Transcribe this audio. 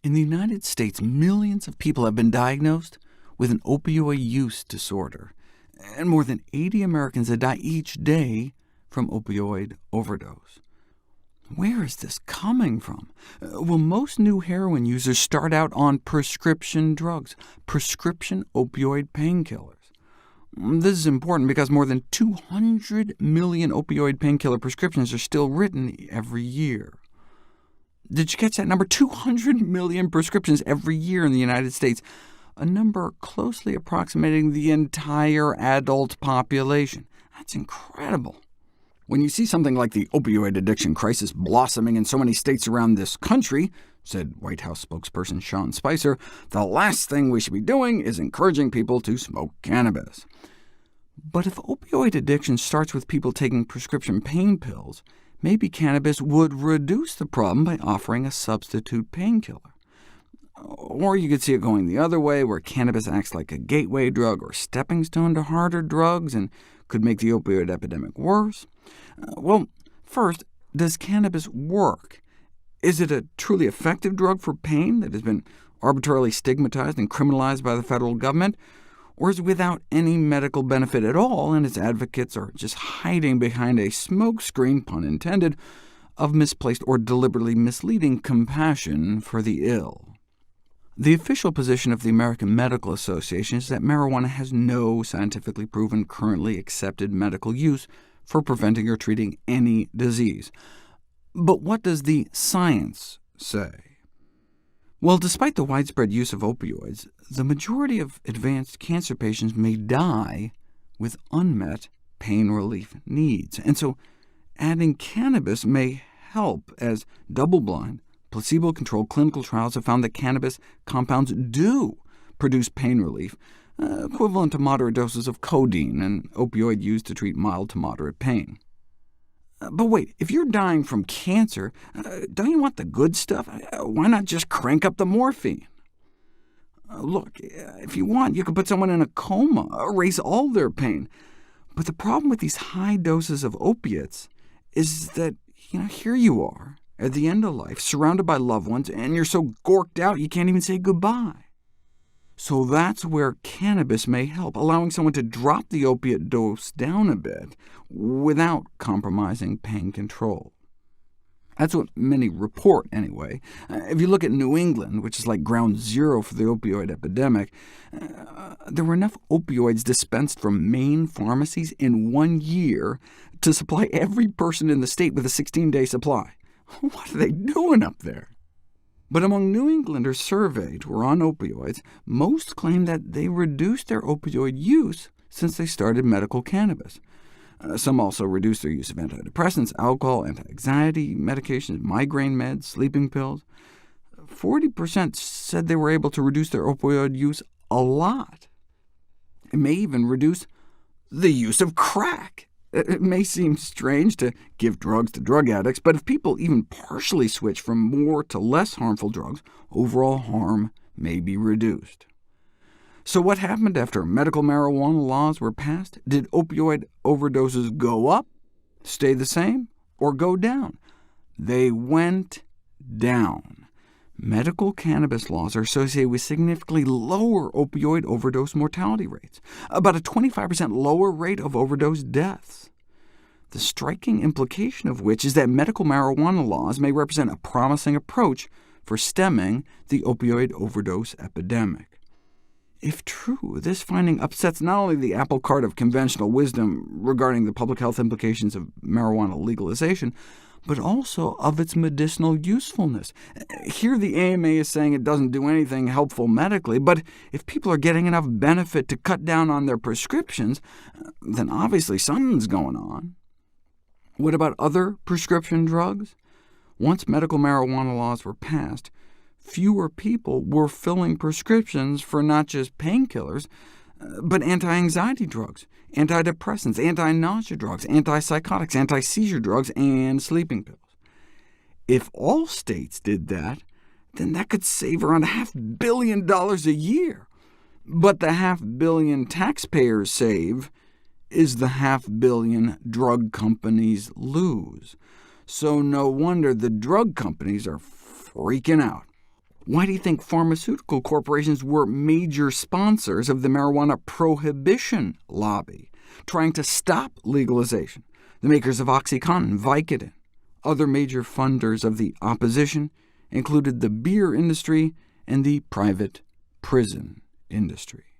In the United States, millions of people have been diagnosed with an opioid use disorder, and more than 80 Americans die each day from opioid overdose. Where is this coming from? Well, most new heroin users start out on prescription drugs, prescription opioid painkillers. This is important because more than 200 million opioid painkiller prescriptions are still written every year. Did you catch that number? 200 million prescriptions every year in the United States, a number closely approximating the entire adult population. That's incredible. When you see something like the opioid addiction crisis blossoming in so many states around this country, said White House spokesperson Sean Spicer, the last thing we should be doing is encouraging people to smoke cannabis. But if opioid addiction starts with people taking prescription pain pills, maybe cannabis would reduce the problem by offering a substitute painkiller. Or you could see it going the other way, where cannabis acts like a gateway drug or stepping stone to harder drugs and could make the opioid epidemic worse. Well, first, does cannabis work? Is it a truly effective drug for pain that has been arbitrarily stigmatized and criminalized by the federal government? Or is it without any medical benefit at all, and its advocates are just hiding behind a smokescreen, pun intended, of misplaced or deliberately misleading compassion for the ill? The official position of the American Medical Association is that marijuana has no scientifically proven, currently accepted medical use for preventing or treating any disease. But what does the science say? Well, despite the widespread use of opioids, the majority of advanced cancer patients may die with unmet pain relief needs, and so adding cannabis may help, as double-blind, placebo-controlled clinical trials have found that cannabis compounds do produce pain relief, equivalent to moderate doses of codeine, an opioid used to treat mild to moderate pain. But wait, if you're dying from cancer, don't you want the good stuff? Why not just crank up the morphine? Look, if you want, you could put someone in a coma, erase all their pain. But the problem with these high doses of opiates is that, here you are, at the end of life, surrounded by loved ones, and you're so gorked out you can't even say goodbye. So that's where cannabis may help, allowing someone to drop the opiate dose down a bit without compromising pain control. That's what many report, anyway. If you look at New England, which is like ground zero for the opioid epidemic, there were enough opioids dispensed from Maine pharmacies in 1 year to supply every person in the state with a 16-day supply. What are they doing up there? But among New Englanders surveyed who were on opioids, most claim that they reduced their opioid use since they started medical cannabis. Some also reduced their use of antidepressants, alcohol, anti-anxiety medications, migraine meds, sleeping pills. 40% said they were able to reduce their opioid use a lot. It may even reduce the use of crack. It may seem strange to give drugs to drug addicts, but if people even partially switch from more to less harmful drugs, overall harm may be reduced. So what happened after medical marijuana laws were passed? Did opioid overdoses go up, stay the same, or go down? They went down. Medical cannabis laws are associated with significantly lower opioid overdose mortality rates, about a 25% lower rate of overdose deaths. The striking implication of which is that medical marijuana laws may represent a promising approach for stemming the opioid overdose epidemic. If true, this finding upsets not only the apple cart of conventional wisdom regarding the public health implications of marijuana legalization, but also of its medicinal usefulness. Here the AMA is saying it doesn't do anything helpful medically, but if people are getting enough benefit to cut down on their prescriptions, then obviously something's going on. What about other prescription drugs? Once medical marijuana laws were passed, fewer people were filling prescriptions for not just painkillers, but anti-anxiety drugs, antidepressants, anti-nausea drugs, antipsychotics, anti-seizure drugs, and sleeping pills. If all states did that, then that could save around $500 million a year. But the $500 million taxpayers save is the $500 million drug companies lose. So no wonder the drug companies are freaking out. Why do you think pharmaceutical corporations were major sponsors of the marijuana prohibition lobby, trying to stop legalization? The makers of OxyContin, Vicodin. Other major funders of the opposition included the beer industry and the private prison industry.